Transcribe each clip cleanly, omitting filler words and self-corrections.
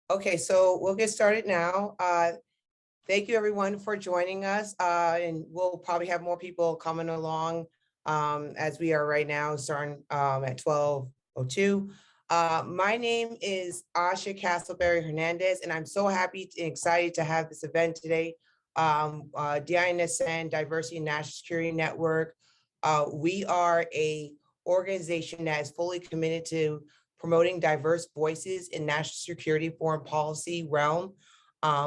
Okay, so we'll get started now. Thank you everyone for joining us. And we'll probably have more people coming along as we are right now, starting at 12:02. My name is Asha Castleberry Hernandez, and I'm so happy and excited to have this event today. DINSN, Diversity and National Security Network. We are a organization that is fully committed to promoting diverse voices in national security foreign policy realm.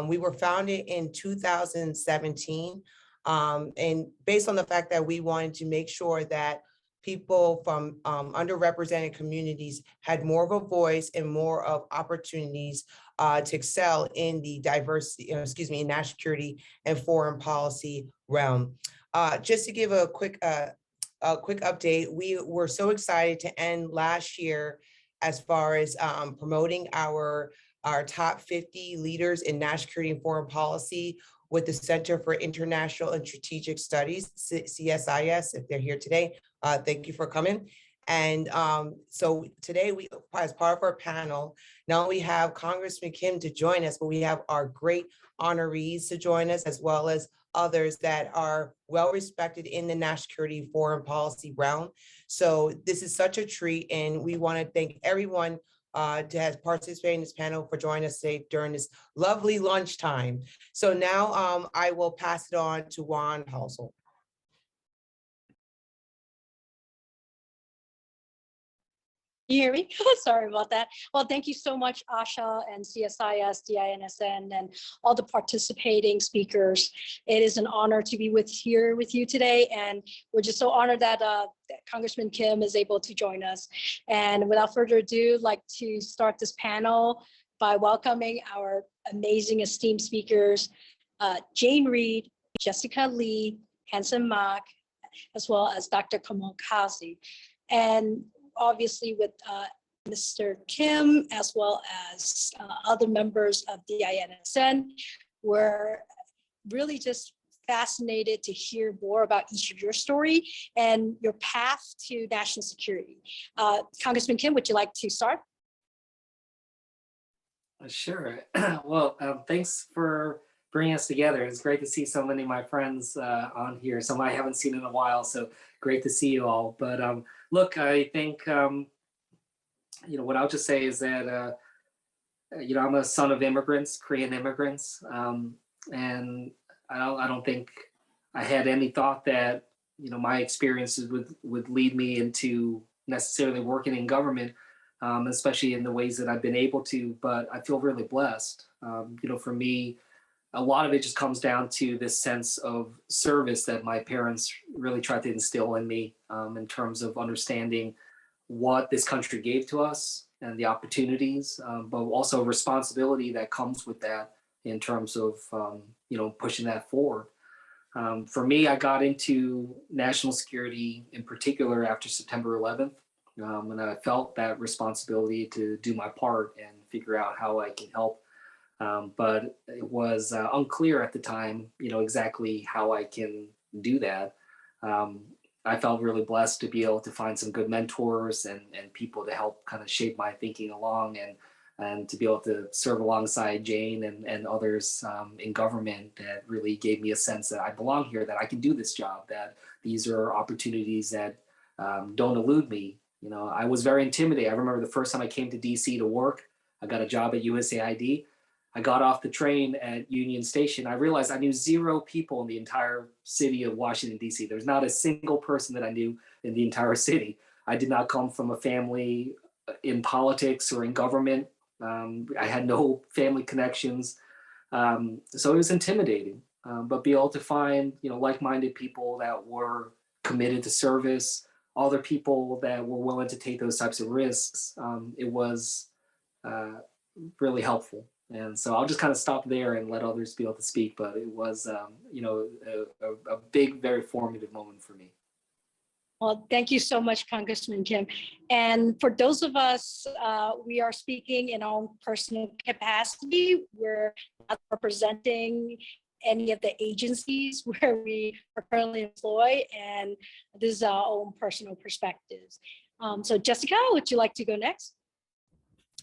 We were founded in 2017, and based on the fact that we wanted to make sure that people from underrepresented communities had more of a voice and more of opportunities to excel in the diversity, in national security and foreign policy realm. Just to give a quick update, we were so excited to end last year as far as promoting our top 50 leaders in national security and foreign policy with the Center for International and Strategic Studies, CSIS, if they're here today. Thank you for coming. And so today, we, as part of our panel, not only have Congressman Kim to join us, but we have our great honorees to join us, as well as others that are well respected in the national security foreign policy realm. So this is such a treat, and we want to thank everyone to have participated in this panel for joining us today during this lovely lunchtime. So now I will pass it on to Juan Halsell. You hear me? Sorry about that. Well, thank you so much, Asha and CSIS, DINSN, and all the participating speakers. It is an honor to be here with you today, and we're just so honored that, that Congressman Kim is able to join us. And without further ado, I'd like to start this panel by welcoming our amazing esteemed speakers, Jane Reed, Jessica Lee, Hanson Mak, as well as Dr. Kamal Kazi. And obviously with Mr. Kim, as well as other members of the DINSN. We're really just fascinated to hear more about each of your story and your path to national security. Congressman Kim, would you like to start? Sure. Well, thanks for bringing us together. It's great to see so many of my friends on here, some I haven't seen in a while, so great to see you all. But look, I think, what I'll just say is that, I'm a son of immigrants, Korean immigrants, and I don't think I had any thought that, my experiences would lead me into necessarily working in government, especially in the ways that I've been able to, but I feel really blessed. For me, a lot of it just comes down to this sense of service that my parents really tried to instill in me, in terms of understanding what this country gave to us and the opportunities, but also responsibility that comes with that in terms of, pushing that forward. For me, I got into national security in particular after September 11th, and I felt that responsibility to do my part and figure out how I can help. But it was unclear at the time, exactly how I can do that. I felt really blessed to be able to find some good mentors and people to help kind of shape my thinking along, and to be able to serve alongside Jane and others in government that really gave me a sense that I belong here, that I can do this job, that these are opportunities that don't elude me. I was very intimidated. I remember the first time I came to DC to work, I got a job at USAID. I got off the train at Union Station. I realized I knew 0 people in the entire city of Washington, D.C. There's not a single person that I knew in the entire city. I did not come from a family in politics or in government. I had no family connections. So it was intimidating, but be able to find, like-minded people that were committed to service, other people that were willing to take those types of risks, it was really helpful. And so I'll just kind of stop there and let others be able to speak. But it was, a big, very formative moment for me. Well, thank you so much, Congressman Kim. And for those of us, we are speaking in our own personal capacity. We're not representing any of the agencies where we are currently employed, and this is our own personal perspectives. So Jessica, would you like to go next?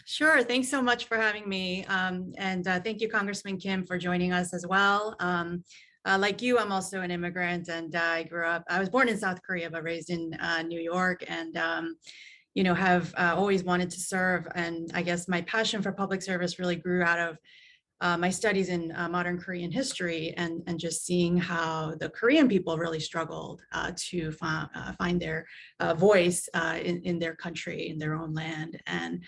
Sure. Thanks so much for having me. And thank you, Congressman Kim, for joining us as well. Like you, I'm also an immigrant, and I was born in South Korea, but raised in New York, and have always wanted to serve. And I guess my passion for public service really grew out of my studies in modern Korean history, and just seeing how the Korean people really struggled to find their voice in their country, in their own land. And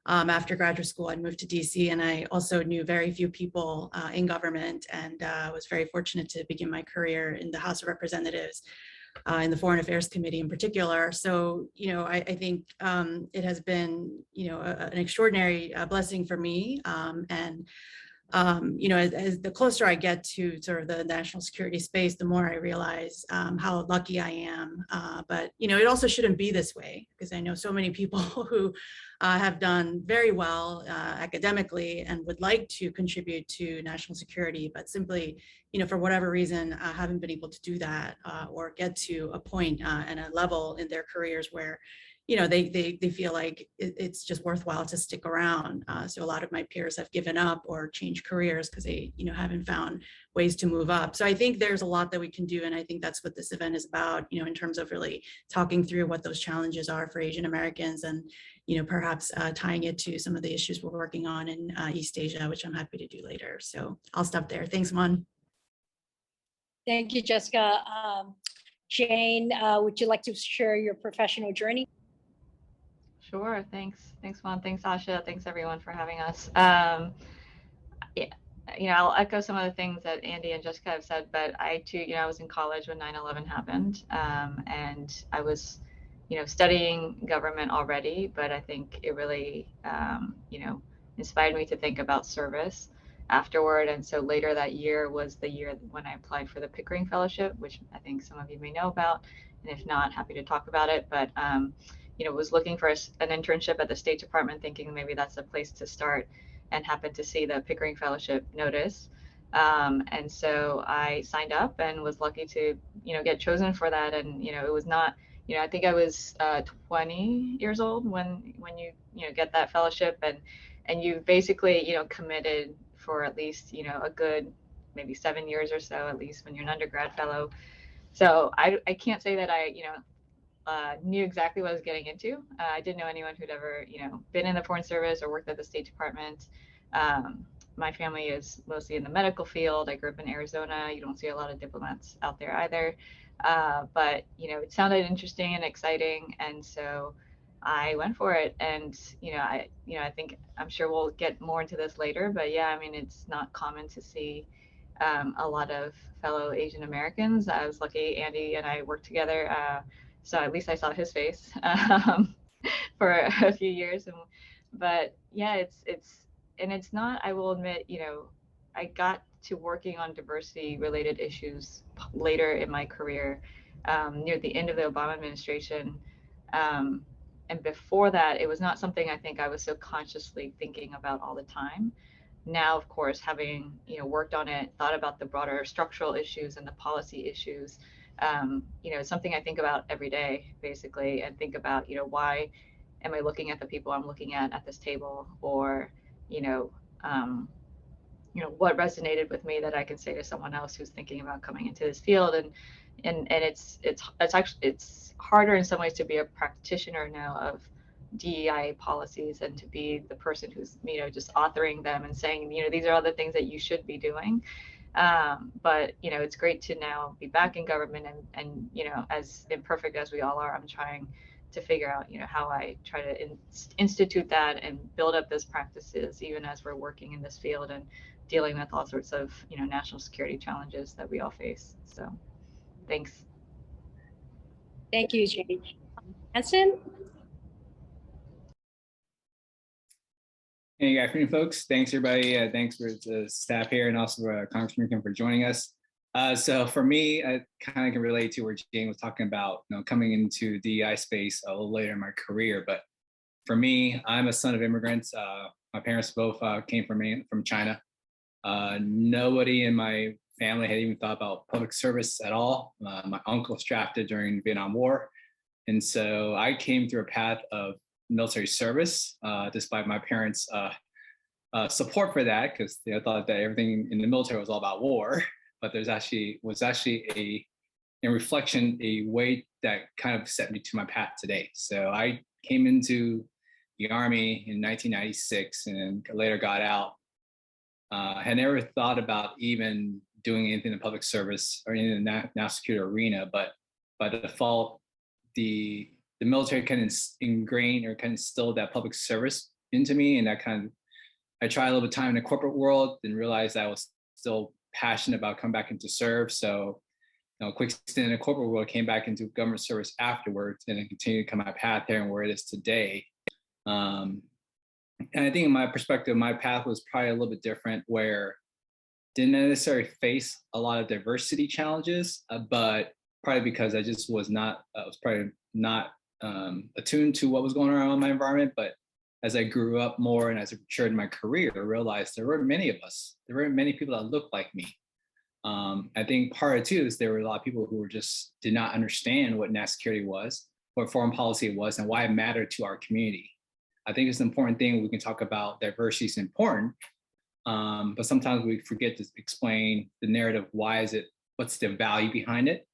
after graduate school, I moved to DC, and I also knew very few people in government, and was very fortunate to begin my career in the House of Representatives, in the Foreign Affairs Committee in particular. So, I think it has been, an extraordinary blessing for me. And as the closer I get to sort of the national security space, the more I realize how lucky I am. But it also shouldn't be this way, because I know so many people who have done very well academically and would like to contribute to national security, but simply, for whatever reason, haven't been able to do that or get to a point and a level in their careers where they feel like it's just worthwhile to stick around. So a lot of my peers have given up or changed careers because they, haven't found ways to move up. So I think there's a lot that we can do. And I think that's what this event is about, in terms of really talking through what those challenges are for Asian Americans, and, perhaps tying it to some of the issues we're working on in East Asia, which I'm happy to do later. So I'll stop there. Thanks, Mon. Thank you, Jessica. Jane, would you like to share your professional journey? Sure. Thanks. Thanks, Juan. Thanks, Asha. Thanks, everyone, for having us. Yeah, I'll echo some of the things that Andy and Jessica have said, but I too, I was in college when 9/11 happened, and I was, studying government already, but I think it really, inspired me to think about service afterward. And so later that year was the year when I applied for the Pickering Fellowship, which I think some of you may know about, and if not, happy to talk about it. But was looking for an internship at the State Department, thinking maybe that's a place to start, and happened to see the Pickering Fellowship notice. And so I signed up and was lucky to, get chosen for that. And, it was not, I think I was 20 years old when you get that fellowship, and you basically, committed for at least, a good maybe 7 years or so, at least when you're an undergrad fellow. So I can't say that I, knew exactly what I was getting into. I didn't know anyone who'd ever, been in the Foreign Service or worked at the State Department. My family is mostly in the medical field. I grew up in Arizona. You don't see a lot of diplomats out there either. But, it sounded interesting and exciting. And so I went for it. And, I think, I'm sure we'll get more into this later, but yeah, I mean, it's not common to see a lot of fellow Asian Americans. I was lucky Andy and I worked together. So at least I saw his face for a few years. But yeah, it's not, I will admit, I got to working on diversity related issues later in my career, near the end of the Obama administration. And before that, it was not something I think I was so consciously thinking about all the time. Now, of course, having, worked on it, thought about the broader structural issues and the policy issues, it's something I think about every day, basically, and think about, why am I looking at the people I'm looking at this table, or, what resonated with me that I can say to someone else who's thinking about coming into this field. And it's harder in some ways to be a practitioner now of DEI policies and to be the person who's, just authoring them and saying, these are all the things that you should be doing. But, it's great to now be back in government, and as imperfect as we all are, I'm trying to figure out, how I try to institute that and build up those practices, even as we're working in this field and dealing with all sorts of, national security challenges that we all face. So thanks. Thank you, Jane. Hanson? Hey, good afternoon, folks. Thanks, everybody. Thanks for the staff here, and also Congressman Kim for joining us. So for me, I kind of can relate to where Jane was talking about, coming into DEI space a little later in my career. But for me, I'm a son of immigrants. My parents both came from China. Nobody in my family had even thought about public service at all. My uncle was drafted during the Vietnam War. And so I came through a path of military service, despite my parents' support for that, because they thought that everything in the military was all about war. But was actually in reflection, a way that kind of set me to my path today. So I came into the Army in 1996 and later got out. I had never thought about even doing anything in public service or in the national security arena, but by default, the military kind of ingrained or kind of instilled that public service into me. And that kind of, I tried a little bit of time in the corporate world and realized I was still passionate about coming back into serve. So, a quick stint in the corporate world, came back into government service afterwards, and then continued to come my path there and where it is today. And I think in my perspective, my path was probably a little bit different, where didn't necessarily face a lot of diversity challenges, but probably because I just was probably not attuned to what was going on in my environment. But as I grew up more and as I matured in my career, I realized there were many of us. There were many people that looked like me. I think part of it too is there were a lot of people who did not understand what national security was, what foreign policy was, and why it mattered to our community. I think it's an important thing. We can talk about diversity is important, but sometimes we forget to explain the narrative. Why is it? What's the value behind it?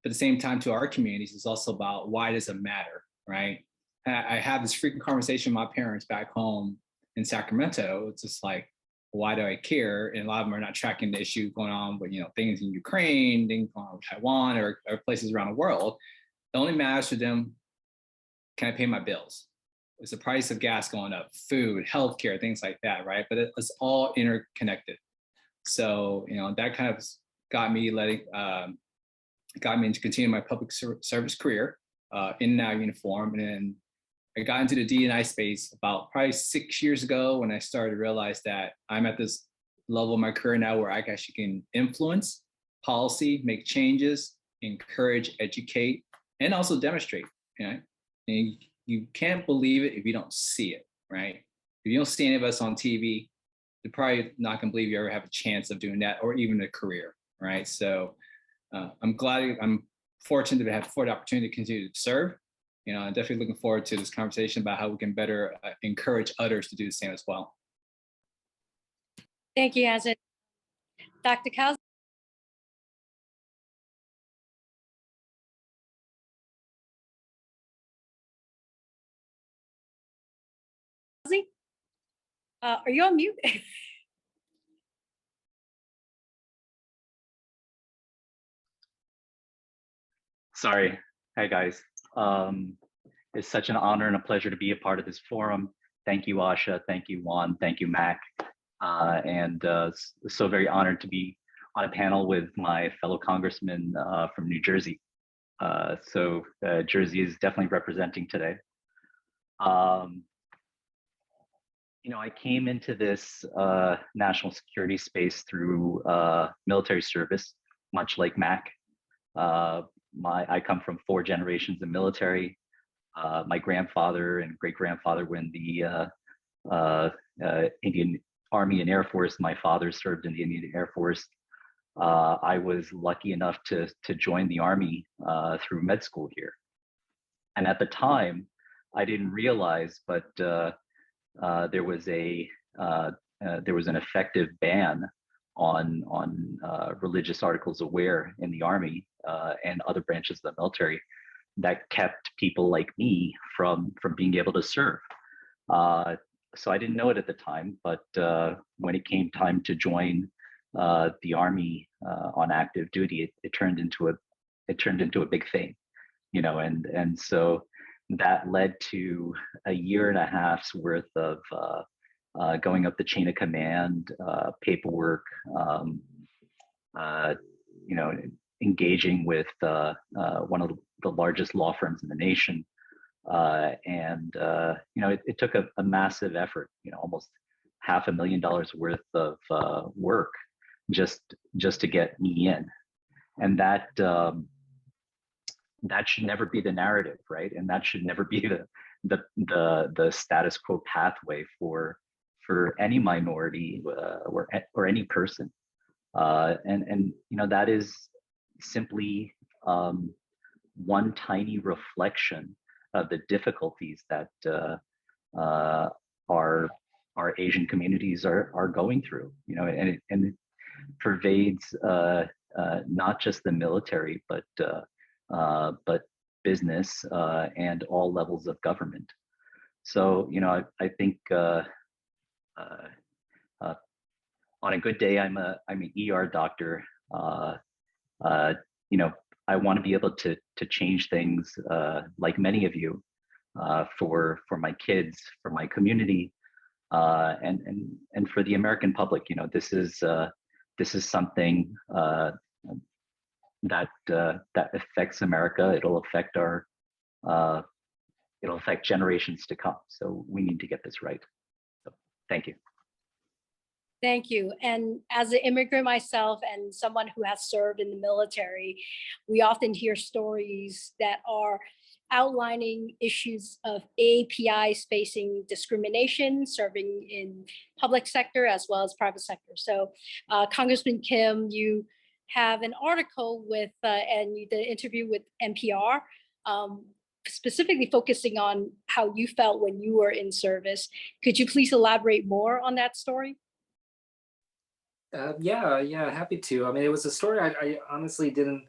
But at the same time, to our communities, it's also about why does it matter, right? I have this frequent conversation with my parents back home in Sacramento. It's just like, why do I care? And a lot of them are not tracking the issue going on with, things in Ukraine, things going on with Taiwan or places around the world. It only matters to them, can I pay my bills? Is the price of gas going up, food, healthcare, things like that, right? But it's all interconnected. So, that kind of got me into continue my public service career in that uniform. And then I got into the D&I space about probably 6 years ago when I started to realize that I'm at this level of my career now where I actually can influence policy, make changes, encourage, educate, and also demonstrate. And you can't believe it if you don't see it, right? If you don't see any of us on TV, you're probably not gonna believe you ever have a chance of doing that or even a career, right? So I'm fortunate to have the opportunity to continue to serve. I'm definitely looking forward to this conversation about how we can better encourage others to do the same as well. Thank you, Yazid. Dr. Kaz? Are you on mute? Sorry. Hi, guys. It's such an honor and a pleasure to be a part of this forum. Thank you, Asha. Thank you, Juan. Thank you, Mac. And so very honored to be on a panel with my fellow congressman from New Jersey. So Jersey is definitely representing today. I came into this national security space through military service, much like Mac. I come from 4 generations of military. My grandfather and great-grandfather were in the Indian Army and Air Force. My father served in the Indian Air Force. I was lucky enough to join the Army through med school here. And at the time, I didn't realize, but there was an effective ban on religious articles of wear in the Army and other branches of the military that kept people like me from being able to serve. So I didn't know it at the time, but when it came time to join the Army on active duty, it turned into a big thing, and so that led to a 1.5 years worth of going up the chain of command, paperwork, engaging with one of the largest law firms in the nation. It took a massive effort, almost $500,000 worth of work just to get me in. And that should never be the narrative, right? And that should never be the status quo pathway for any minority or any person. That is simply one tiny reflection the difficulties that our Asian communities are going through. You know, and it pervades not just the military, but business and all levels of government. So, you know, I think on a good day, I'm an ER doctor. You know, I want to be able to change things, like many of you, for my kids, for my community, and for the American public. You know, this is something that affects America. It'll affect generations to come. So we need to get this right. So thank you. Thank you. And as an immigrant myself and someone who has served in the military, we often hear stories that are outlining issues of APIs facing discrimination, serving in public sector as well as private sector. So Congressman Kim, you have an article with, and you did an interview with NPR, specifically focusing on how you felt when you were in service. Could you please elaborate more on that story? Yeah, happy to. I mean, it was a story I honestly didn't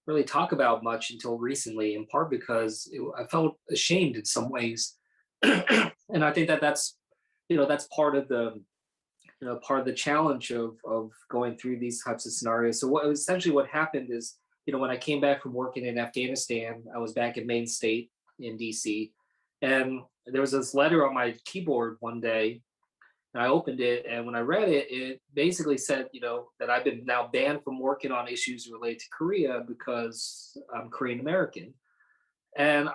really talk about much until recently, in part because I felt ashamed in some ways. And I think that's part of the challenge of going through these types of scenarios. So what happened is, when I came back from working in Afghanistan, I was back in Maine State in DC, and there was this letter on my keyboard one day. And I opened it, and when I read it, it basically said, that I've been now banned from working on issues related to Korea because I'm Korean American. And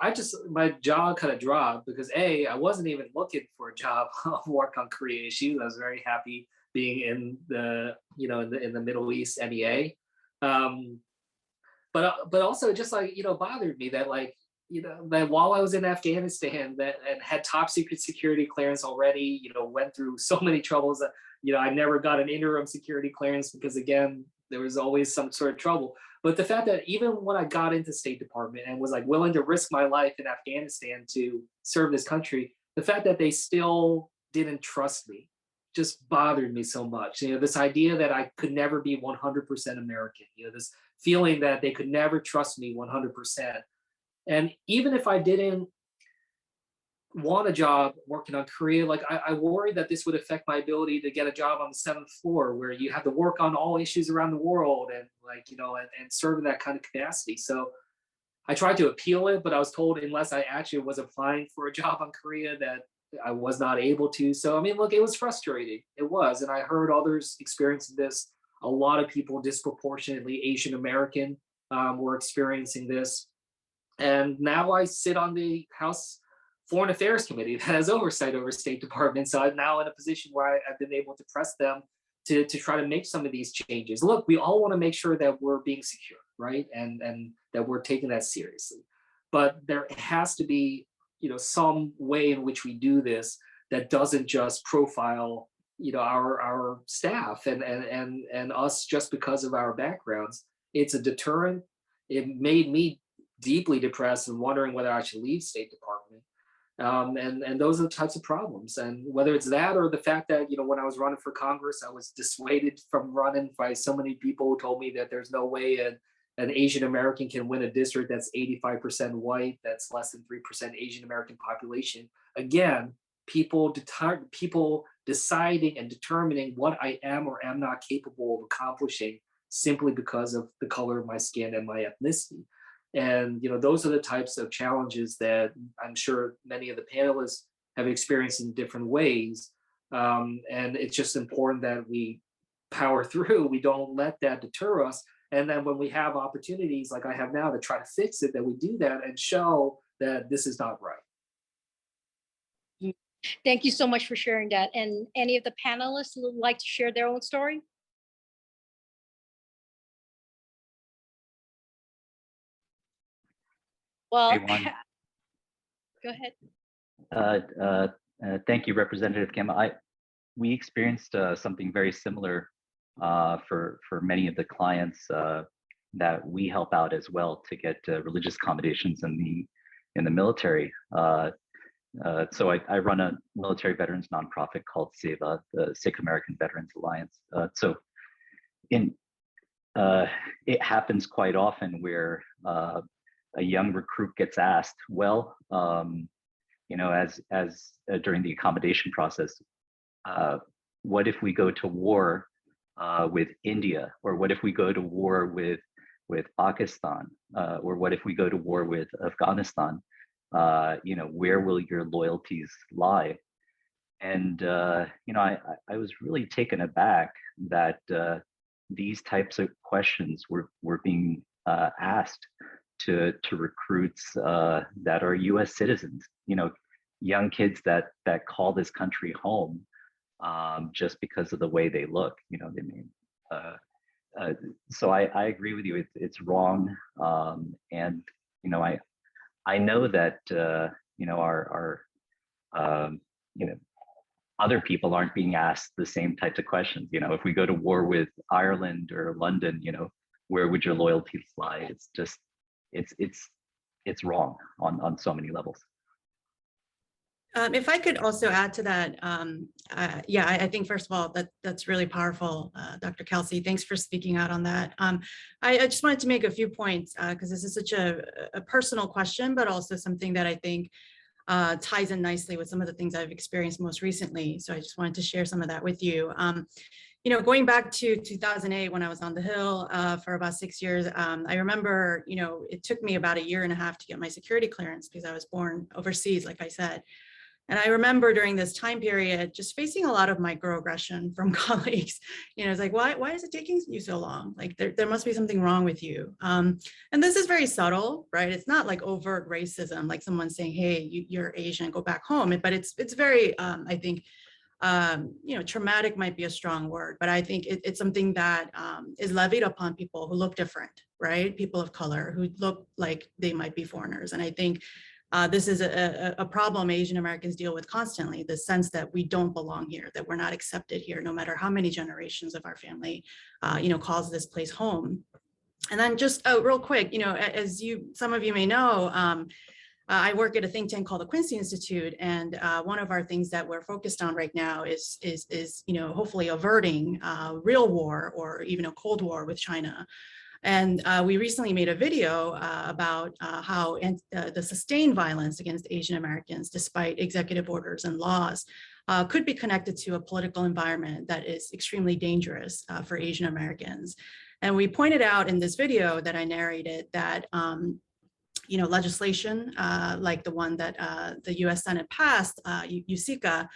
my jaw kind of dropped because I wasn't even looking for a job of work on Korea issues. I was very happy being in the, in the Middle East MEA. But also just bothered me that that while I was in Afghanistan and had top secret security clearance already, went through so many troubles that, I never got an interim security clearance because, again, there was always some sort of trouble. But the fact that even when I got into State Department and was willing to risk my life in Afghanistan to serve this country, the fact that they still didn't trust me just bothered me so much. This idea that I could never be 100% American, this feeling that they could never trust me 100%. And even if I didn't want a job working on Korea, I worried that this would affect my ability to get a job on the 7th floor, where you have to work on all issues around the world and and serve in that kind of capacity. So I tried to appeal it, but I was told unless I actually was applying for a job on Korea that I was not able to. So, I mean, look, it was frustrating. It was. And I heard others experiencing this. A lot of people, disproportionately Asian American, were experiencing this. And now I sit on the House Foreign Affairs Committee that has oversight over State Department. So I'm now in a position where I've been able to press them to try to make some of these changes. Look, we all want to make sure that we're being secure, right? And that we're taking that seriously. But there has to be, some way in which we do this that doesn't just profile, our staff and us just because of our backgrounds. It's a deterrent. It made me deeply depressed and wondering whether I should leave State Department. And those are the types of problems. And whether it's that or the fact that, when I was running for Congress, I was dissuaded from running by so many people who told me that there's no way an Asian American can win a district that's 85% white, that's less than 3% Asian American population. Again, people deciding and determining what I am or am not capable of accomplishing simply because of the color of my skin and my ethnicity. And those are the types of challenges that I'm sure many of the panelists have experienced in different ways. And it's just important that we power through. We don't let that deter us. And then when we have opportunities like I have now to try to fix it, that we do that and show that this is not right. Thank you so much for sharing that. And any of the panelists would like to share their own story? Well, Hey, go ahead. Thank you, Representative Kim. We experienced something very similar for many of the clients that we help out as well to get religious accommodations in in the military. So I run a military veterans nonprofit called SEVA, the Sikh American Veterans Alliance. So it happens quite often where a young recruit gets asked, well, as during the accommodation process, what if we go to war with India, or what if we go to war with Pakistan, or what if we go to war with Afghanistan? Where will your loyalties lie? And I was really taken aback that these types of questions were being asked to recruits that are U.S. citizens. Young kids that call this country home just because of the way they look. So I agree with you. It's wrong, and I know that our other people aren't being asked the same types of questions. If we go to war with Ireland or London, where would your loyalties lie? It's just it's wrong on so many levels. If I could also add to that, I think first of all, that's really powerful, Dr. Kelsey. Thanks for speaking out on that. I just wanted to make a few points because this is such a personal question, but also something that I think ties in nicely with some of the things I've experienced most recently. So I just wanted to share some of that with you. Going back to 2008 when I was on the Hill for about 6 years, I remember, it took me about 1.5 years to get my security clearance because I was born overseas, like I said. And I remember during this time period, just facing a lot of microaggression from colleagues. It's like, why is it taking you so long? Like there must be something wrong with you. And this is very subtle, right? It's not like overt racism, like someone saying, hey, you're Asian, go back home. But it's very, I think, traumatic might be a strong word, but I think it's something that is levied upon people who look different, right? People of color who look like they might be foreigners. And I think this is a problem Asian Americans deal with constantly, the sense that we don't belong here, that we're not accepted here, no matter how many generations of our family, calls this place home. And then just real quick, as some of you may know, I work at a think tank called the Quincy Institute, and one of our things that we're focused on right now is hopefully averting real war or even a Cold War with China. And we recently made a video about how the sustained violence against Asian Americans, despite executive orders and laws, could be connected to a political environment that is extremely dangerous for Asian Americans. And we pointed out in this video that I narrated that legislation like the one that the U.S. Senate passed, USICA,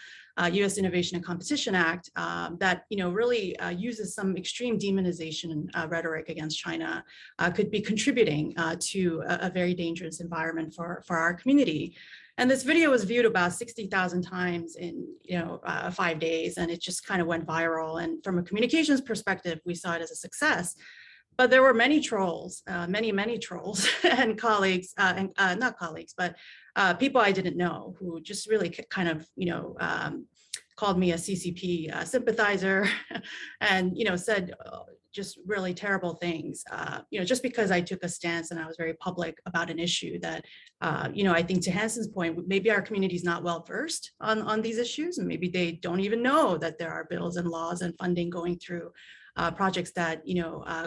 U.S. Innovation and Competition Act, that really uses some extreme demonization rhetoric against China, could be contributing to a very dangerous environment for our community. And this video was viewed about 60,000 times in 5 days, and it just kind of went viral. And from a communications perspective, we saw it as a success. But there were many trolls, many trolls and colleagues, and not colleagues, but people I didn't know who just really kind of, called me a CCP sympathizer and, said just really terrible things, just because I took a stance and I was very public about an issue that, I think to Hanson's point, maybe our community is not well versed on these issues, and maybe they don't even know that there are bills and laws and funding going through projects that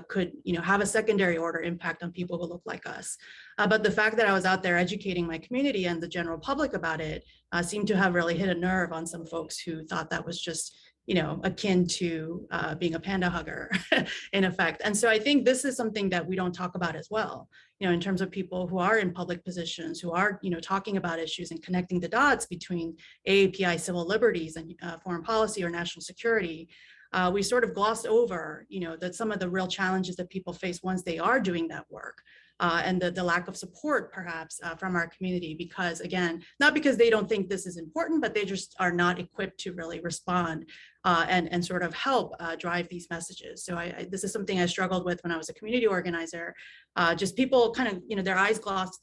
could have a secondary order impact on people who look like us. But the fact that I was out there educating my community and the general public about it seemed to have really hit a nerve on some folks who thought that was just akin to being a panda hugger in effect. And so I think this is something that we don't talk about as well, in terms of people who are in public positions, who are talking about issues and connecting the dots between AAPI civil liberties and foreign policy or national security. We sort of glossed over, that some of the real challenges that people face once they are doing that work, and the lack of support perhaps from our community, because again, not because they don't think this is important, but they just are not equipped to really respond and sort of help drive these messages. So this is something I struggled with when I was a community organizer. Just people kind of, their eyes gloss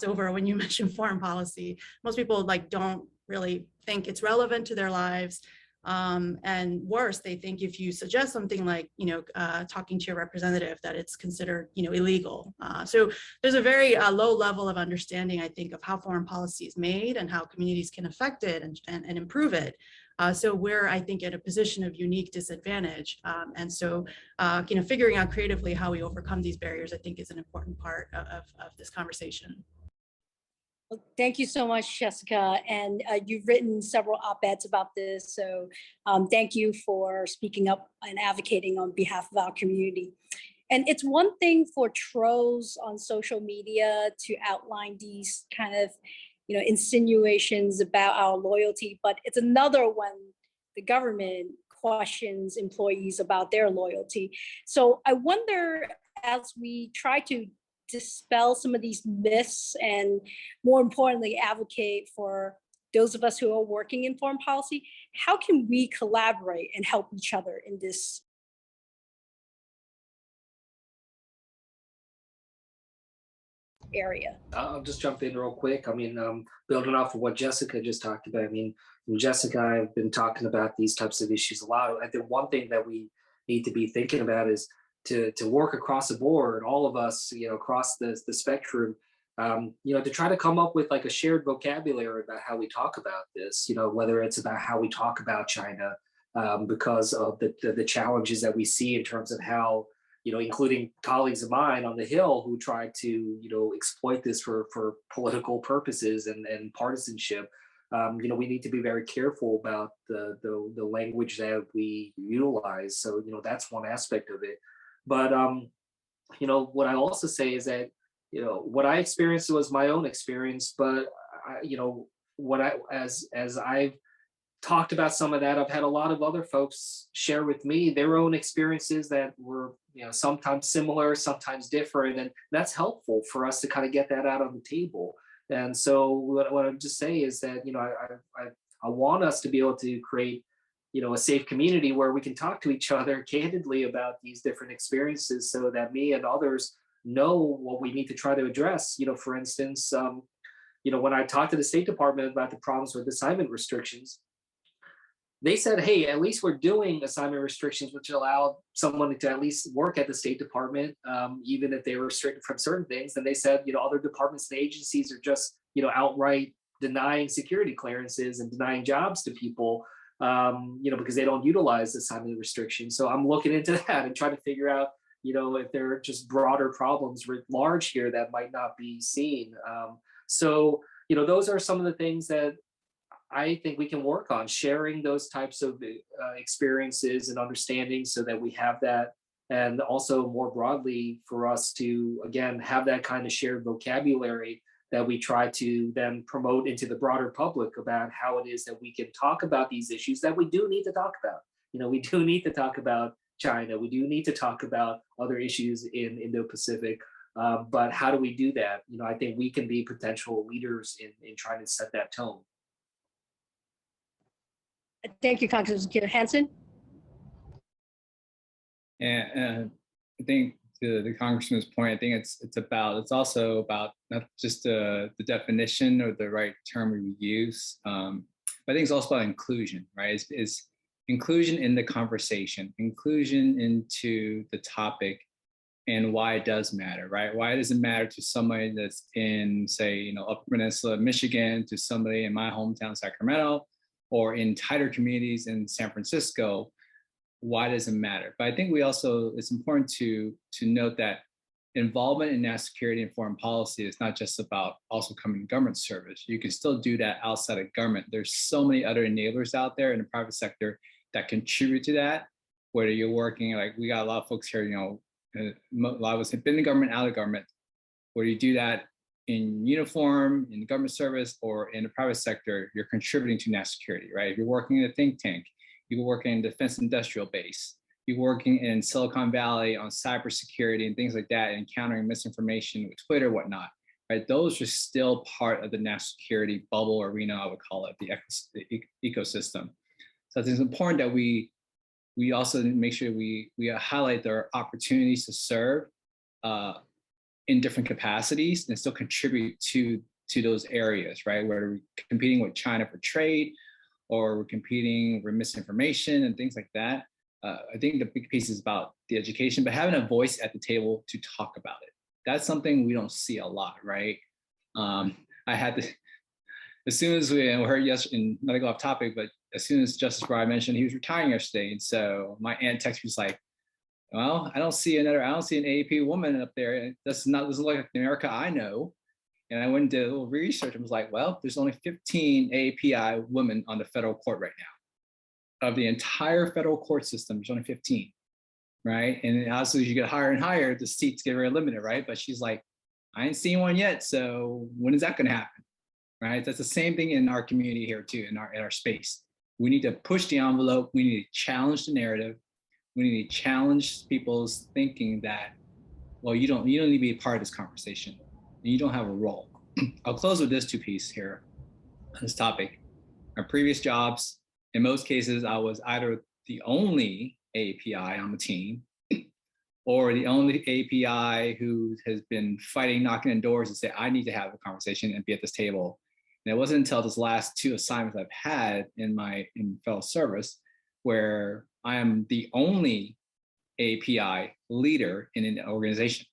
over when you mention foreign policy. Most people don't really think it's relevant to their lives. And worse, they think if you suggest something like, talking to your representative, that it's considered, illegal. So there's a very low level of understanding, I think, of how foreign policy is made and how communities can affect it and improve it. So we're, I think, in a position of unique disadvantage. And so, figuring out creatively how we overcome these barriers, I think, is an important part of this conversation. Well, thank you so much, Jessica. And you've written several op-eds about this. So thank you for speaking up and advocating on behalf of our community. And it's one thing for trolls on social media to outline these kind of, insinuations about our loyalty, but it's another when the government questions employees about their loyalty. So I wonder, as we try to dispel some of these myths and, more importantly, advocate for those of us who are working in foreign policy, how can we collaborate and help each other in this area? I'll just jump in real quick. I mean, building off of what Jessica just talked about, I mean, Jessica and I have been talking about these types of issues a lot. I think one thing that we need to be thinking about is to work across the board, all of us, across the spectrum, to try to come up with like a shared vocabulary about how we talk about this, whether it's about how we talk about China, because of the challenges that we see in terms of how, including colleagues of mine on the Hill who try to, exploit this for political purposes and partisanship. We need to be very careful about the language that we utilize. So, that's one aspect of it. But, what I also say is that, what I experienced was my own experience, but, as I've talked about some of that, I've had a lot of other folks share with me their own experiences that were, sometimes similar, sometimes different. And that's helpful for us to kind of get that out on the table. And so what I would just say is that, I want us to be able to create, a safe community where we can talk to each other candidly about these different experiences so that me and others know what we need to try to address. For instance, when I talked to the State Department about the problems with assignment restrictions, they said, hey, at least we're doing assignment restrictions, which allow someone to at least work at the State Department, even if they were restricted from certain things. And they said, other departments and agencies are just, outright denying security clearances and denying jobs to people, because they don't utilize assignment restrictions. So I'm looking into that and trying to figure out, if there are just broader problems writ large here that might not be seen. So, those are some of the things that I think we can work on, sharing those types of experiences and understanding so that we have that. And also more broadly for us to, again, have that kind of shared vocabulary that we try to then promote into the broader public about how it is that we can talk about these issues that we do need to talk about. We do need to talk about China. We do need to talk about other issues in Indo-Pacific. But how do we do that? I think we can be potential leaders in trying to set that tone. Thank you, Congressman Hansen. And I think to the Congressman's point, I think it's also about not just the definition or the right term we use, but I think it's also about inclusion, right? Is inclusion in the conversation, inclusion into the topic, and why it does matter, right? Why does it matter to somebody that's in, say, Upper Peninsula, Michigan, to somebody in my hometown, Sacramento, or in tighter communities in San Francisco? Why does it matter? But I think it's important to note that involvement in national security and foreign policy is not just about also coming to government service. You can still do that outside of government. There's so many other enablers out there in the private sector that contribute to that, whether you're working, like we got a lot of folks here, a lot of us have been in government, out of government, where you do that in uniform, in government service, or in the private sector, you're contributing to national security, right? If you're working in a think tank, you're working in defense industrial base, you're working in Silicon Valley on cybersecurity and things like that, and countering misinformation with Twitter, whatnot, right? Those are still part of the national security bubble arena, I would call it, the ecosystem. So it's important that we also make sure we highlight their opportunities to serve in different capacities and still contribute to those areas, right? Where we're competing with China for trade, or we're competing, we're misinformation and things like that. I think the big piece is about the education, but having a voice at the table to talk about it. That's something we don't see a lot, right? I had to, as soon as we heard yesterday, not to go off topic, but as soon as Justice Breyer mentioned he was retiring yesterday, and so my aunt texted me, was like, well, I don't see an AAP woman up there. And this doesn't look like the America I know. And I went and did a little research and was like, well, there's only 15 AAPI women on the federal court right now. Of the entire federal court system, there's only 15, right? And obviously, as you get higher and higher, the seats get very limited, right? But she's like, I ain't seen one yet, so when is that going to happen, right? That's the same thing in our community here too, in our space. We need to push the envelope. We need to challenge the narrative. We need to challenge people's thinking that, well, you don't need to be a part of this conversation. You don't have a role. I'll close with this two piece here on this topic. Our previous jobs, in most cases, I was either the only API on the team or the only API who has been fighting, knocking on doors and say, I need to have a conversation and be at this table. And it wasn't until this last two assignments I've had in federal service where I am the only API leader in an organization.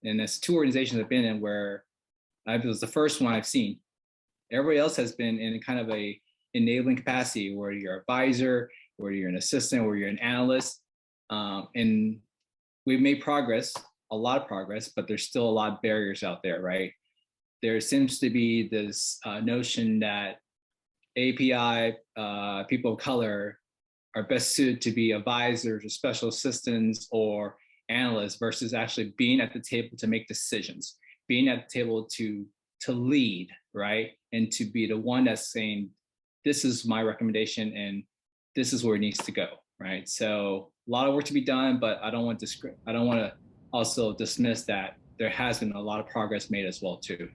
And that's two organizations I've been in where it was the first one I've seen. Everybody else has been in kind of a enabling capacity where you're an advisor, where you're an assistant, where you're an analyst. And we've made progress, a lot of progress, but there's still a lot of barriers out there, right? There seems to be this notion that API people of color are best suited to be advisors or special assistants or analysts versus actually being at the table to make decisions, being at the table to lead, right? And to be the one that's saying, this is my recommendation and this is where it needs to go, right? So a lot of work to be done, but I don't want to also dismiss that there has been a lot of progress made as well too.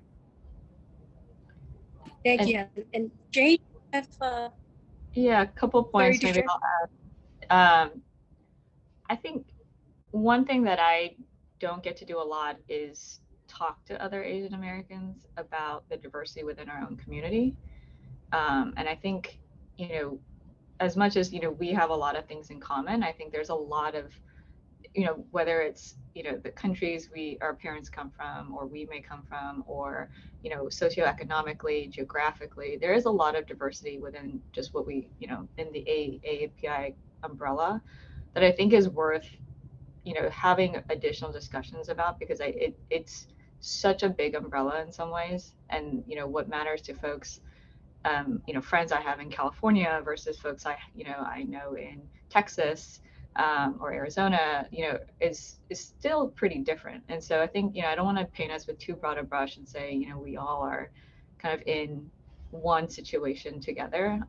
Thank you. And Jane, yeah, a couple points maybe I'll add. I think one thing that I don't get to do a lot is talk to other Asian Americans about the diversity within our own community. And I think, as much as, we have a lot of things in common, I think there's a lot of, whether it's, the countries our parents come from, or we may come from, or, socioeconomically, geographically, there is a lot of diversity within just what we, in the AAPI umbrella that I think is worth, having additional discussions about, because it's such a big umbrella in some ways. And, what matters to folks, friends I have in California versus folks I know in Texas or Arizona, is still pretty different. And so I think, I don't want to paint us with too broad a brush and say, we all are kind of in one situation together,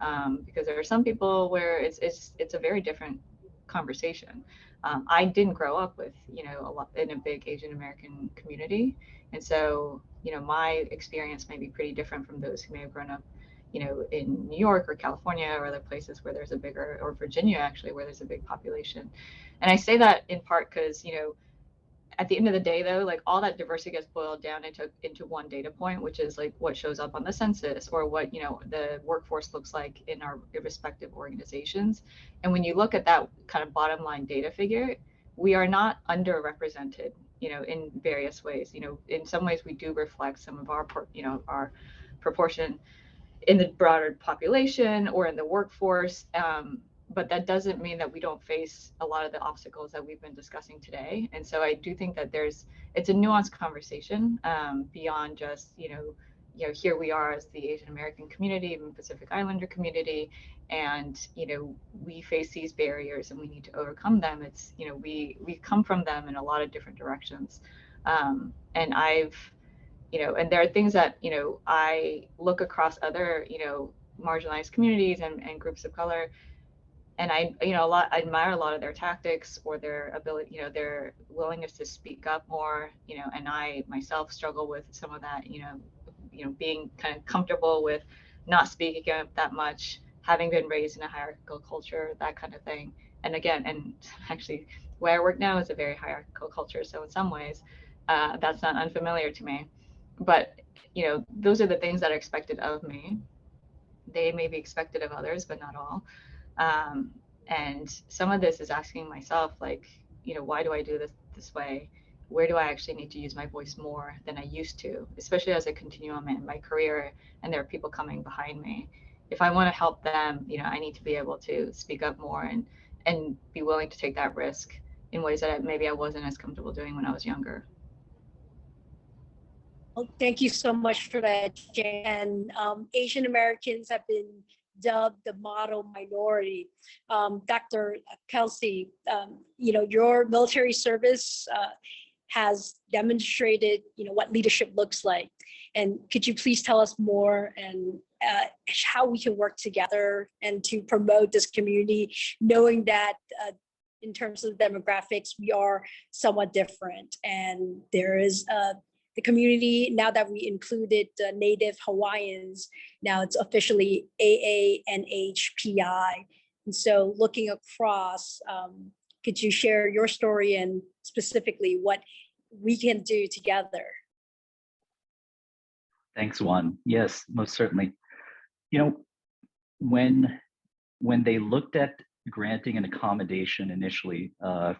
because there are some people where it's a very different conversation. I didn't grow up with, a lot in a big Asian American community. And so, my experience may be pretty different from those who may have grown up, in New York or California or other places where there's a bigger, or Virginia actually, where there's a big population. And I say that in part because, at the end of the day, though, like all that diversity gets boiled down into one data point, which is like what shows up on the census or what, the workforce looks like in our respective organizations. And when you look at that kind of bottom line data figure, we are not underrepresented, in various ways. In some ways we do reflect some of our proportion in the broader population or in the workforce. But that doesn't mean that we don't face a lot of the obstacles that we've been discussing today. And so I do think that it's a nuanced conversation beyond just, here we are as the Asian American community, even Pacific Islander community, and, we face these barriers and we need to overcome them. It's, we come from them in a lot of different directions. And and there are things that, I look across other, marginalized communities and groups of color, and I admire a lot of their tactics or their ability, their willingness to speak up more, and I myself struggle with some of that, being kind of comfortable with not speaking up that much, having been raised in a hierarchical culture, that kind of thing. And again, and actually where I work now is a very hierarchical culture. So in some ways, that's not unfamiliar to me. But, those are the things that are expected of me. they may be expected of others, but not all. And some of this is asking myself, like, you know, why do I do this way? Where do I actually need to use my voice more than I used to, especially as I continue on in my career and there are people coming behind me. If I want to help them, you know, I need to be able to speak up more and be willing to take that risk in ways that maybe I wasn't as comfortable doing when I was younger. Well, thank you so much for that, Jane. And Asian Americans have been dubbed the model minority. Dr. Kelsey, you know, your military service has demonstrated, you know, what leadership looks like. And could you please tell us more and how we can work together and to promote this community, knowing that in terms of demographics, we are somewhat different. And there is the community, now that we included Native Hawaiians, now it's officially AANHPI. And so looking across, could you share your story and specifically what we can do together? Thanks, Juan. Yes, most certainly. You know, when they looked at granting an accommodation initially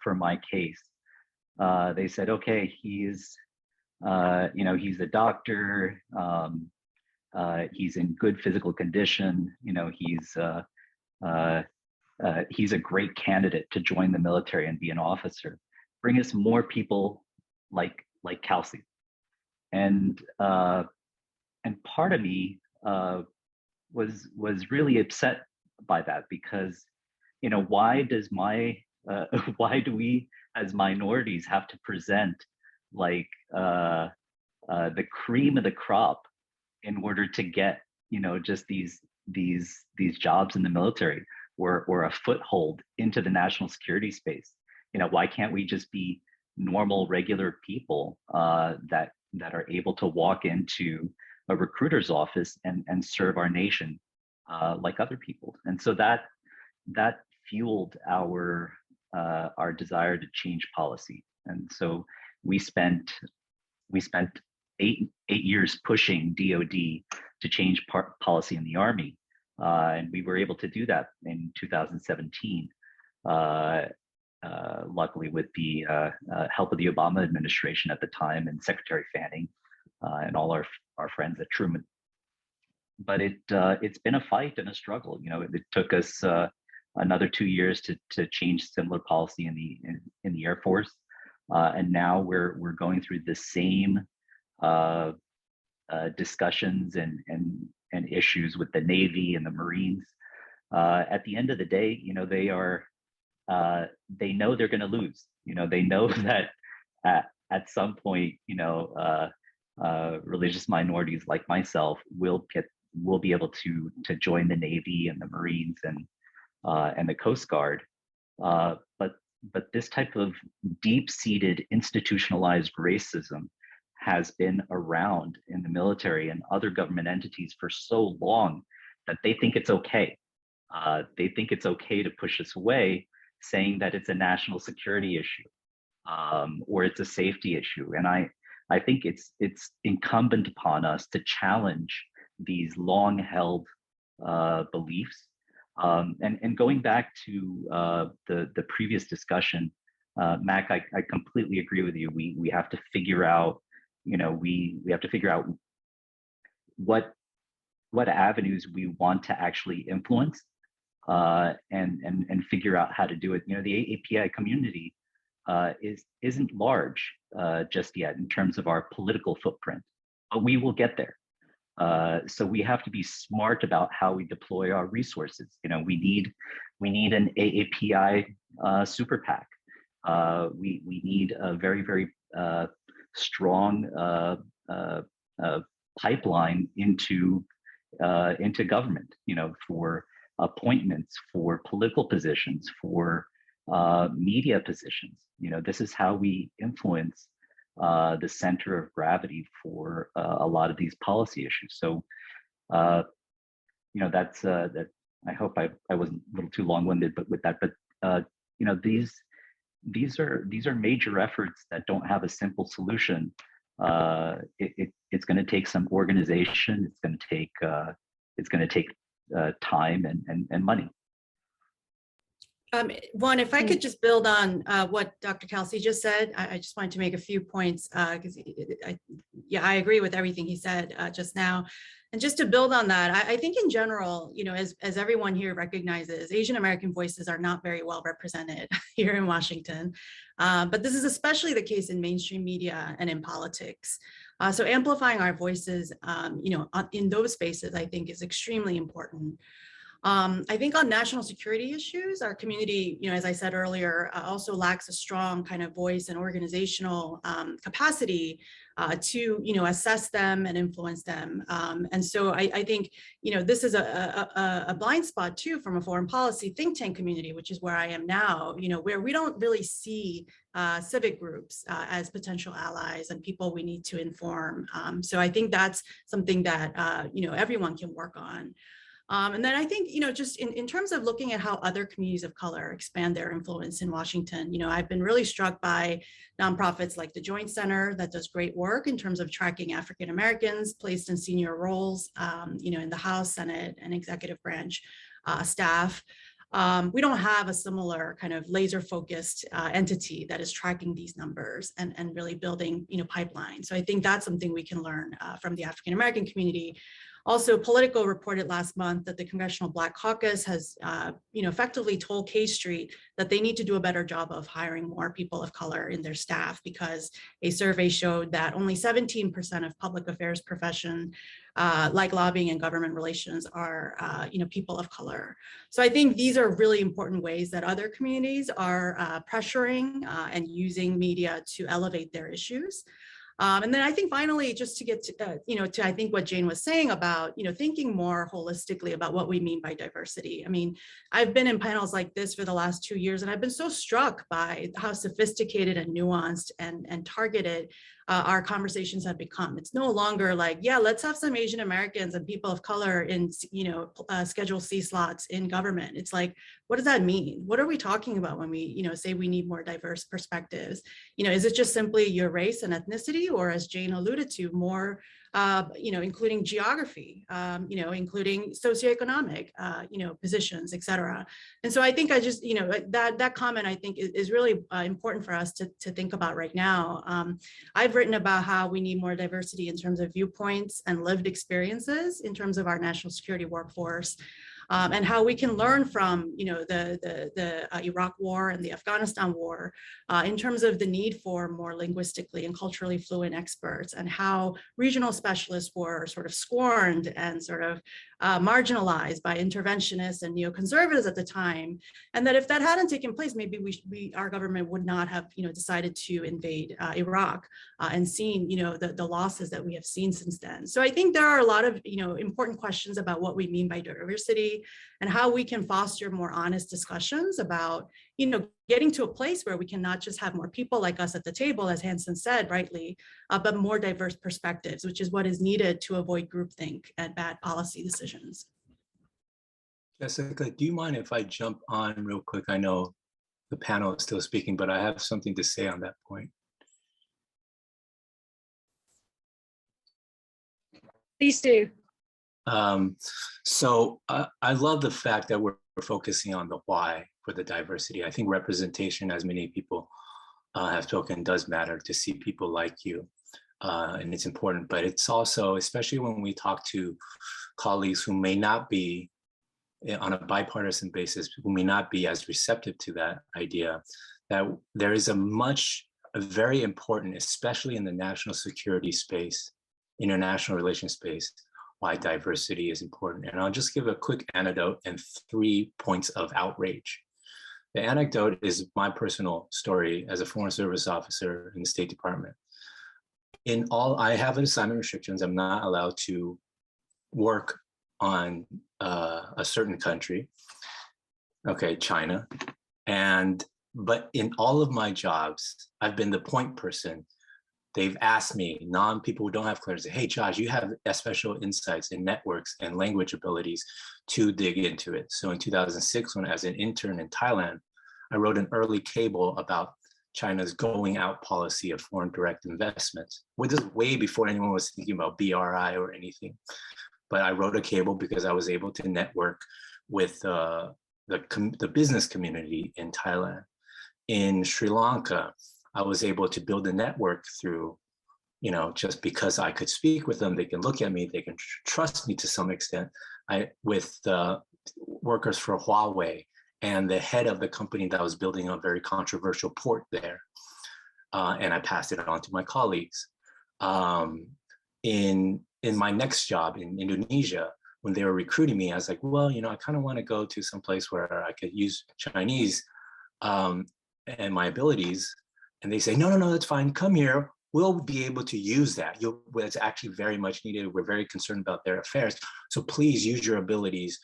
for my case, they said, okay, he's you know, he's a doctor, he's in good physical condition, you know, he's a great candidate to join the military and be an officer. Bring us more people like Kelsey. And part of me was really upset by that, because, you know, why do we as minorities have to present like the cream of the crop in order to get, you know, just these jobs in the military or a foothold into the national security space? You know, why can't we just be normal, regular people that are able to walk into a recruiter's office and serve our nation like other people? And so that fueled our desire to change policy. And so we spent 8 years pushing DoD to change policy in the Army, and we were able to do that in 2017. Luckily, with the help of the Obama administration at the time and Secretary Fanning and all our friends at Truman. But it's been a fight and a struggle. You know, it took us another 2 years to change similar policy in the Air Force, and now we're going through the same discussions and issues with the Navy and the Marines. At the end of the day, you know, they know they're going to lose. You know, they know that at some point, you know, religious minorities like myself will be able to join the Navy and the Marines and the Coast Guard. But this type of deep-seated institutionalized racism has been around in the military and other government entities for so long that they think it's okay. They think it's okay to push us away, saying that it's a national security issue or it's a safety issue. And I think it's incumbent upon us to challenge these long-held beliefs. And going back to the previous discussion, Mac, I completely agree with you. We have to figure out, you know, we have to figure out what avenues we want to actually influence, and figure out how to do it. You know, the API community isn't large just yet in terms of our political footprint, but we will get there. So we have to be smart about how we deploy our resources. You know, we need an AAPI super PAC. We need a very, very strong pipeline into government. You know, for appointments, for political positions, for media positions. You know, this is how we influence the center of gravity for a lot of these policy issues. So, you know, that's that. I hope I wasn't a little too long-winded, but with that, but you know, these are major efforts that don't have a simple solution. It's going to take some organization. It's going to take time and money. One, if I could just build on what Dr. Kelsey just said, I just wanted to make a few points because I agree with everything he said just now. And just to build on that, I think in general, as everyone here recognizes, Asian American voices are not very well represented here in Washington. But this is especially the case in mainstream media and in politics. So amplifying our voices, in those spaces, I think is extremely important. I think on national security issues, our community, as I said earlier, also lacks a strong kind of voice and organizational capacity to, assess them and influence them. And so I think, this is a blind spot too from a foreign policy think tank community, which is where I am now, where we don't really see civic groups as potential allies and people we need to inform. So I think that's something that, everyone can work on. And then I think, just in terms of looking at how other communities of color expand their influence in Washington, I've been really struck by nonprofits like the Joint Center that does great work in terms of tracking African Americans placed in senior roles, in the House, Senate, and executive branch staff. We don't have a similar kind of laser focused entity that is tracking these numbers and really building, pipelines. So I think that's something we can learn from the African American community. Also, Politico reported last month that the Congressional Black Caucus has, effectively told K Street that they need to do a better job of hiring more people of color in their staff because a survey showed that only 17% of public affairs profession, like lobbying and government relations, are, people of color. So I think these are really important ways that other communities are pressuring and using media to elevate their issues. And then I think finally, just to get to, I think what Jane was saying about, thinking more holistically about what we mean by diversity. I mean, I've been in panels like this for the last 2 years, and I've been so struck by how sophisticated and nuanced and targeted our conversations have become. It's no longer like, yeah, let's have some Asian Americans and people of color in, Schedule C slots in government. It's like, what does that mean? What are we talking about when we, say we need more diverse perspectives? Is it just simply your race and ethnicity, or as Jane alluded to, more, including geography, including socioeconomic, positions, et cetera. And so I think I just, that comment I think is really important for us to think about right now. I've written about how we need more diversity in terms of viewpoints and lived experiences in terms of our national security workforce. And how we can learn from, the Iraq War and the Afghanistan War in terms of the need for more linguistically and culturally fluent experts, and how regional specialists were sort of scorned and sort of marginalized by interventionists and neoconservatives at the time. And that if that hadn't taken place, maybe our government would not have, decided to invade Iraq and seen, the losses that we have seen since then. So I think there are a lot of, important questions about what we mean by diversity and how we can foster more honest discussions about, getting to a place where we can not just have more people like us at the table, as Hanson said rightly, but more diverse perspectives, which is what is needed to avoid groupthink and bad policy decisions. Jessica, do you mind if I jump on real quick? I know the panel is still speaking, but I have something to say on that point. Please do. So I love the fact that we're focusing on the why for the diversity. I think representation, as many people have spoken, does matter to see people like you, and it's important. But it's also, especially when we talk to colleagues who may not be on a bipartisan basis, who may not be as receptive to that idea, that there is a very important, especially in the national security space, international relations space, why diversity is important. And I'll just give a quick anecdote and 3 points of outrage. The anecdote is my personal story as a Foreign Service officer in the State Department. I have assignment restrictions. I'm not allowed to work on a certain country, okay, China. But in all of my jobs, I've been the point person. They've asked me, people who don't have clearance, hey, Josh, you have special insights in networks and language abilities to dig into it. So in 2006, when I was an intern in Thailand, I wrote an early cable about China's going out policy of foreign direct investments, which is way before anyone was thinking about BRI or anything. but I rode a cable because I was able to network with the business community in Thailand. In Sri Lanka, I was able to build a network through, just because I could speak with them, they can look at me, they can trust me to some extent. With the workers for Huawei and the head of the company that was building a very controversial port there. And I passed it on to my colleagues. In my next job in Indonesia, when they were recruiting me, I was like, well, I kind of want to go to some place where I could use Chinese and my abilities. And they say, no, that's fine. Come here. We'll be able to use that. It's actually very much needed. We're very concerned about their affairs. So please use your abilities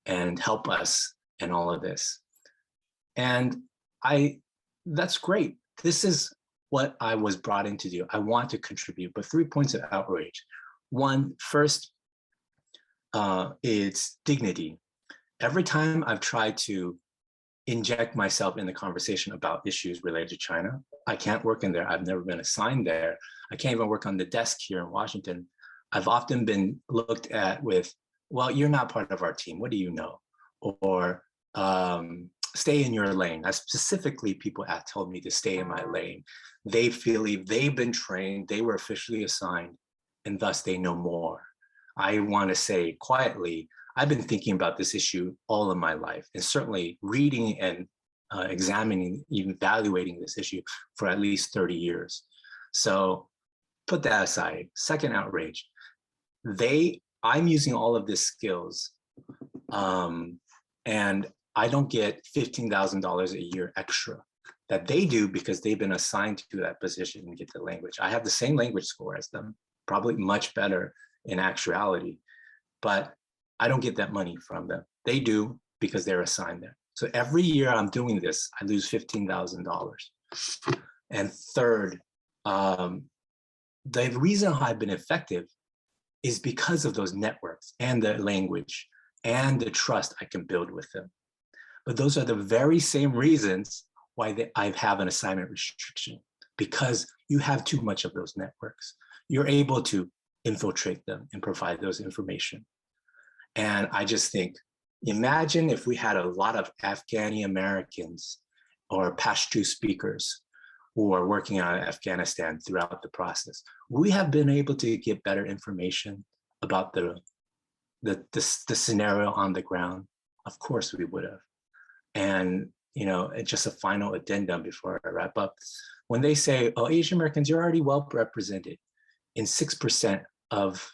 and help us in all of this. And that's great. This is what I was brought in to do. I want to contribute, but 3 points of outrage. One, first, it's dignity. Every time I've tried to inject myself in the conversation about issues related to China, I can't work in there. I've never been assigned there. I can't even work on the desk here in Washington. I've often been looked at with, well, you're not part of our team. What do you know? Or stay in your lane. Specifically, people have told me to stay in my lane. They feel they've been trained, they were officially assigned, and thus they know more. I want to say quietly, I've been thinking about this issue all of my life, and certainly reading and examining, evaluating this issue for at least 30 years. So put that aside. Second outrage, I'm using all of these skills, and I don't get $15,000 a year extra that they do because they've been assigned to that position and get the language. I have the same language score as them, probably much better in actuality, but I don't get that money from them. They do because they're assigned there. So every year I'm doing this, I lose $15,000. And third, the reason I've been effective is because of those networks and the language and the trust I can build with them. But those are the very same reasons why I have an assignment restriction, because you have too much of those networks. You're able to infiltrate them and provide those information. And I just think, imagine if we had a lot of Afghani Americans or Pashto speakers who are working on Afghanistan throughout the process. We have been able to get better information about the scenario on the ground. Of course we would have. And just a final addendum before I wrap up. When they say, oh, Asian Americans, you're already well represented in 7% of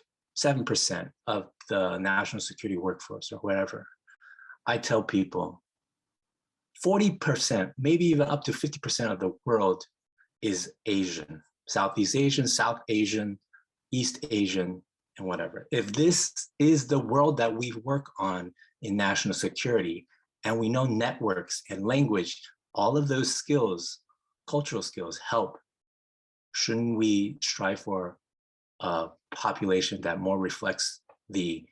the national security workforce or whatever, I tell people 40%, maybe even up to 50% of the world is Asian, Southeast Asian, South Asian, East Asian, and whatever. If this is the world that we work on in national security, and we know networks and language, all of those skills, cultural skills help, shouldn't we strive for a population that more reflects the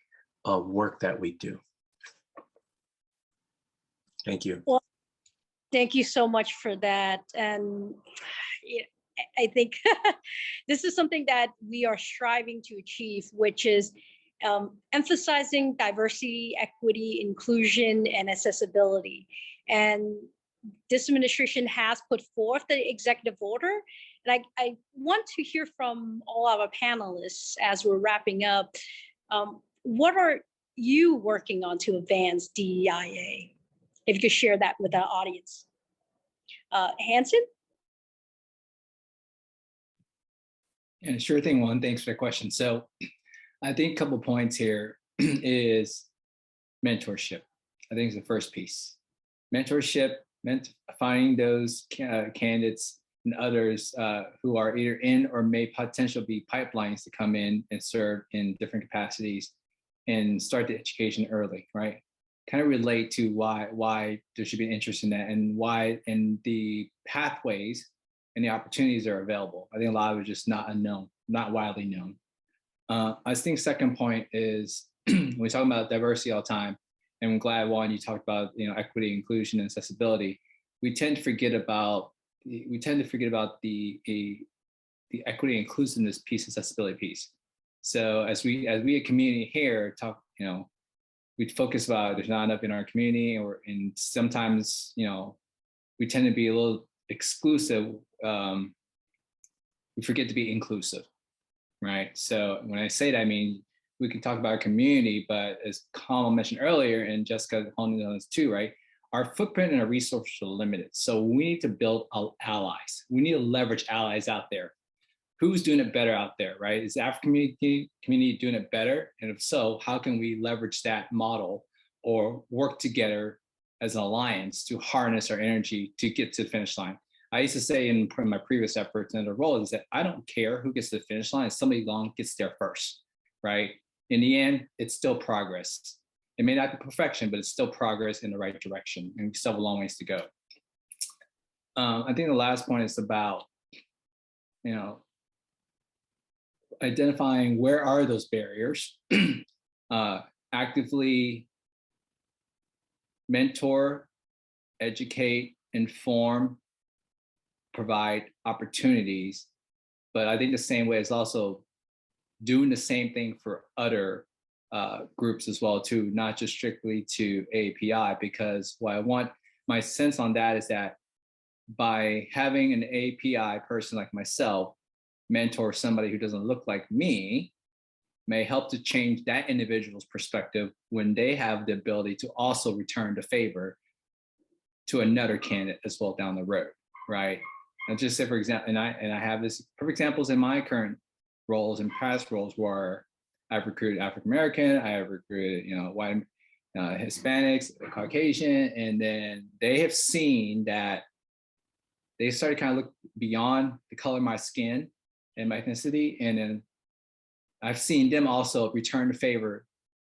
work that we do? Thank you. Well, thank you so much for that. And I think this is something that we are striving to achieve, which is emphasizing diversity, equity, inclusion, and accessibility. And this administration has put forth the executive order. And I want to hear from all our panelists as we're wrapping up. What are you working on to advance DEIA? If you could share that with our audience. Hanson? Yeah, sure thing, Juan. Thanks for the question. So I think a couple points here is mentorship. I think it's the first piece. Mentorship meant finding those candidates and others who are either in or may potentially be pipelines to come in and serve in different capacities and start the education early, right? Kind of relate to why there should be an interest in that and why and the pathways and the opportunities are available. I think a lot of it is just not unknown, not widely known. I think second point is we talk about diversity all the time, and I'm glad, Juan, you talked about equity, inclusion, and accessibility. We tend to forget about the equity, inclusiveness piece, accessibility piece. So as we a community here talk, we focus about there's not enough in our community, and sometimes, we tend to be a little exclusive. We forget to be inclusive, right? So when I say that, I mean, we can talk about our community, but as Kamal mentioned earlier, and Jessica honing on this too, right? Our footprint and our resources are limited. So we need to build allies. We need to leverage allies out there. Who's doing it better out there, right? Is the African community doing it better? And if so, how can we leverage that model or work together as an alliance to harness our energy to get to the finish line? I used to say in my previous efforts and the role is that I don't care who gets to the finish line, somebody long gets there first, right? In the end, it's still progress. It may not be perfection, but it's still progress in the right direction, and we still have a long ways to go. I think the last point is about, identifying where are those barriers, actively mentor, educate, inform, provide opportunities. But I think the same way is also doing the same thing for other groups as well too, not just strictly to API, because what I want, my sense on that is that by having an API person like myself mentor somebody who doesn't look like me may help to change that individual's perspective when they have the ability to also return the favor to another candidate as well down the road, right? And just say, for example, and I have this perfect examples in my current roles and past roles where I've recruited African American, I have recruited, white, Hispanics, Caucasian, and then they have seen that they started kind of look beyond the color of my skin and my ethnicity, and then I've seen them also return the favor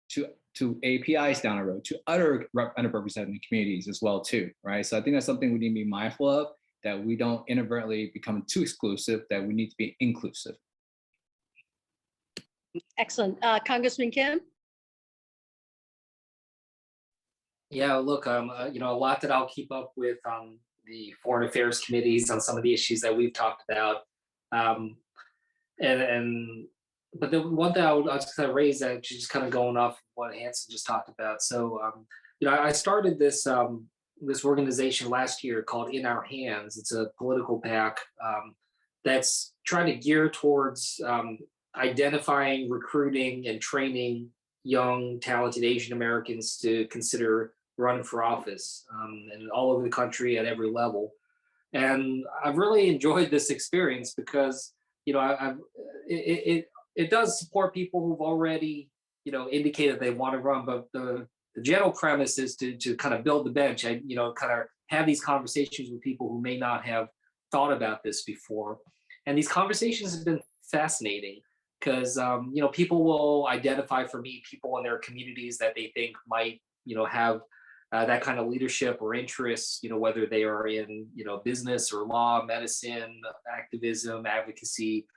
to APIs down the road, to other underrepresented communities as well too, right? So I think that's something we need to be mindful of, that we don't inadvertently become too exclusive, that we need to be inclusive. Excellent. Congressman Kim? Yeah, look, a lot that I'll keep up with the foreign affairs committees on some of the issues that we've talked about. But the one thing I was just kind of raise that just kind of going off what Hanson just talked about. So, I started this this organization last year called In Our Hands. It's a political PAC that's trying to gear towards identifying, recruiting, and training young, talented Asian Americans to consider running for office, and all over the country at every level. And I've really enjoyed this experience because, it does support people who've already, indicated they want to run, but the general premise is to kind of build the bench and, kind of have these conversations with people who may not have thought about this before. And these conversations have been fascinating because, people will identify for me people in their communities that they think might, have that kind of leadership or interests, whether they are in, business or law, medicine, activism, advocacy.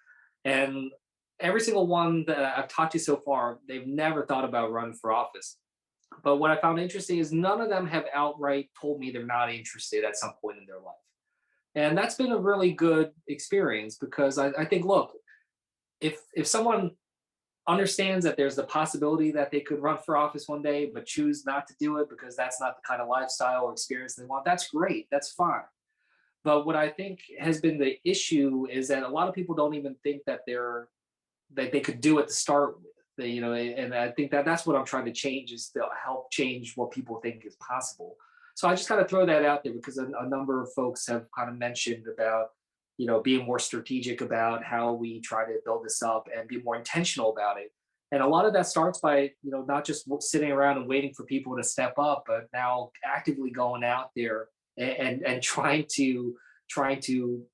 And every single one that I've talked to so far, they've never thought about running for office. But what I found interesting is none of them have outright told me they're not interested at some point in their life. And that's been a really good experience because I think, look, if someone understands that there's the possibility that they could run for office one day, but choose not to do it because that's not the kind of lifestyle or experience they want, that's great, that's fine. But what I think has been the issue is that a lot of people don't even think that they could do it to start with. And I think that's what I'm trying to change, is to help change what people think is possible. So I just kind of throw that out there because a number of folks have kind of mentioned about, being more strategic about how we try to build this up and be more intentional about it. And a lot of that starts by, not just sitting around and waiting for people to step up, but now actively going out there and trying to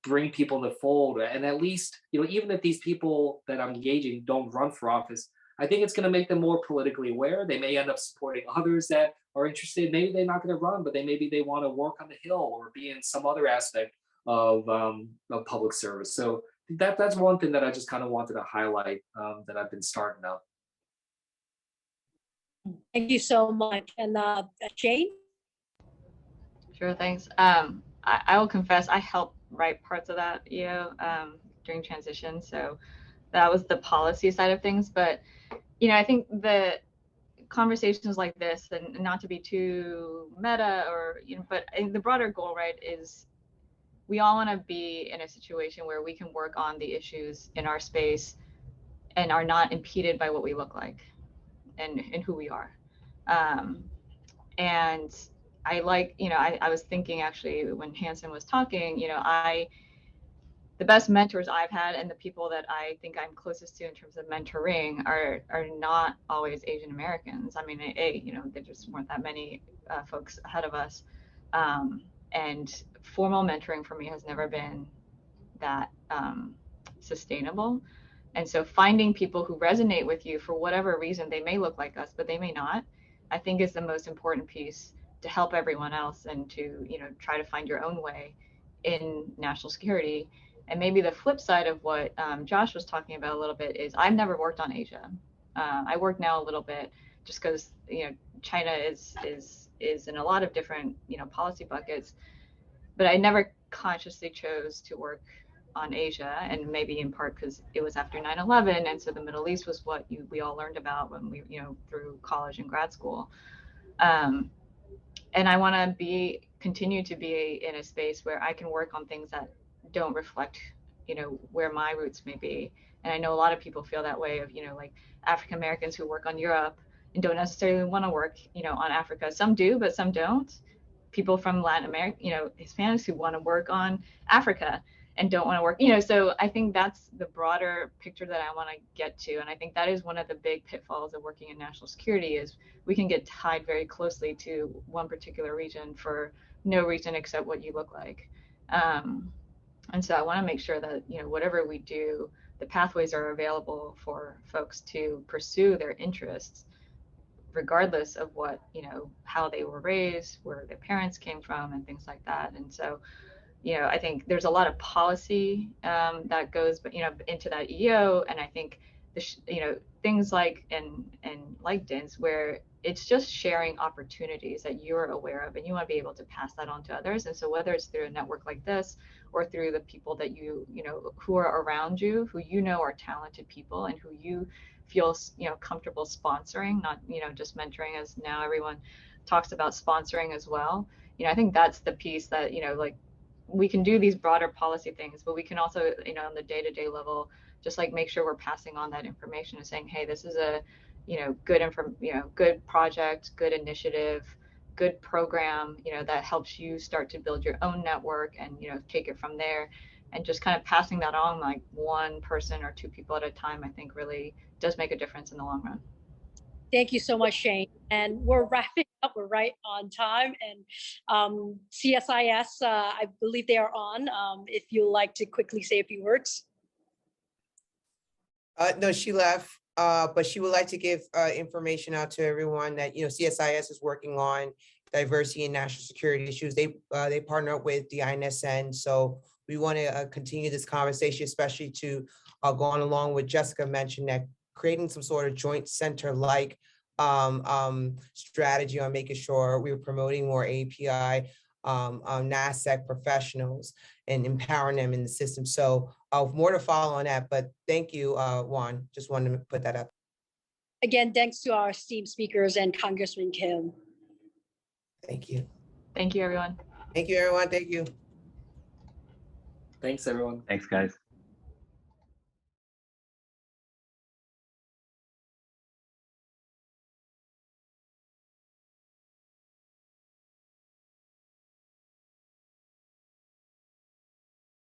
bring people in the fold. And at least, even if these people that I'm engaging don't run for office, I think it's going to make them more politically aware. They may end up supporting others that are interested. Maybe they're not going to run, but maybe they want to work on the Hill or be in some other aspect of public service. So that's one thing that I just kind of wanted to highlight that I've been starting out. Thank you so much. And Jane? Sure, thanks. I will confess, I helped write parts of that, during transition. So that was the policy side of things. But, I think the conversations like this, and not to be too meta or, but I think the broader goal, right, is we all want to be in a situation where we can work on the issues in our space and are not impeded by what we look like and who we are. And I like, I was thinking actually when Hanson was talking, the best mentors I've had and the people that I think I'm closest to in terms of mentoring are not always Asian Americans. I mean, there just weren't that many folks ahead of us. And formal mentoring for me has never been that sustainable. And so finding people who resonate with you for whatever reason, they may look like us, but they may not, I think is the most important piece to help everyone else and to, try to find your own way in national security. And maybe the flip side of what Josh was talking about a little bit is I've never worked on Asia. I work now a little bit just because, China is in a lot of different, policy buckets, but I never consciously chose to work on Asia, and maybe in part because it was after 9/11, and so the Middle East was what we all learned about when we, through college and grad school. And I want to continue to be in a space where I can work on things that don't reflect, where my roots may be. And I know a lot of people feel that way of, like African Americans who work on Europe and don't necessarily want to work, on Africa. Some do, but some don't. People from Latin America, Hispanics who want to work on Africa and don't want to work, so I think that's the broader picture that I want to get to. And I think that is one of the big pitfalls of working in national security is we can get tied very closely to one particular region for no reason except what you look like. And so I want to make sure that, whatever we do, the pathways are available for folks to pursue their interests, regardless of what, how they were raised, where their parents came from, and things like that. And so, I think there's a lot of policy that goes, into that EO, and I think things like and like DINS, where it's just sharing opportunities that you're aware of, and you want to be able to pass that on to others. And so whether it's through a network like this or through the people that who are around you, who are talented people and who you feel comfortable sponsoring, not just mentoring, as now everyone talks about sponsoring as well. I think that's the piece that like we can do these broader policy things, but we can also on the day-to-day level just like make sure we're passing on that information and saying, hey, this is a good project, good initiative, good program, that helps you start to build your own network and, take it from there. And just kind of passing that on like one person or two people at a time, I think really does make a difference in the long run. Thank you so much, Shane. And we're wrapping up. We're right on time. And CSIS, I believe they are on. If you'd like to quickly say a few words. No, she left, but she would like to give information out to everyone that, CSIS is working on diversity and national security issues. They partner up with DINSN. So we want to continue this conversation, especially to going along with Jessica mentioned that creating some sort of joint center-like strategy on making sure we're promoting more API NASSEC professionals and empowering them in the system. So more to follow on that, but thank you, Juan. Just wanted to put that up. Again, thanks to our esteemed speakers and Congressman Kim. Thank you. Thank you, everyone. Thank you, everyone. Thank you. Thanks, everyone. Thanks, guys.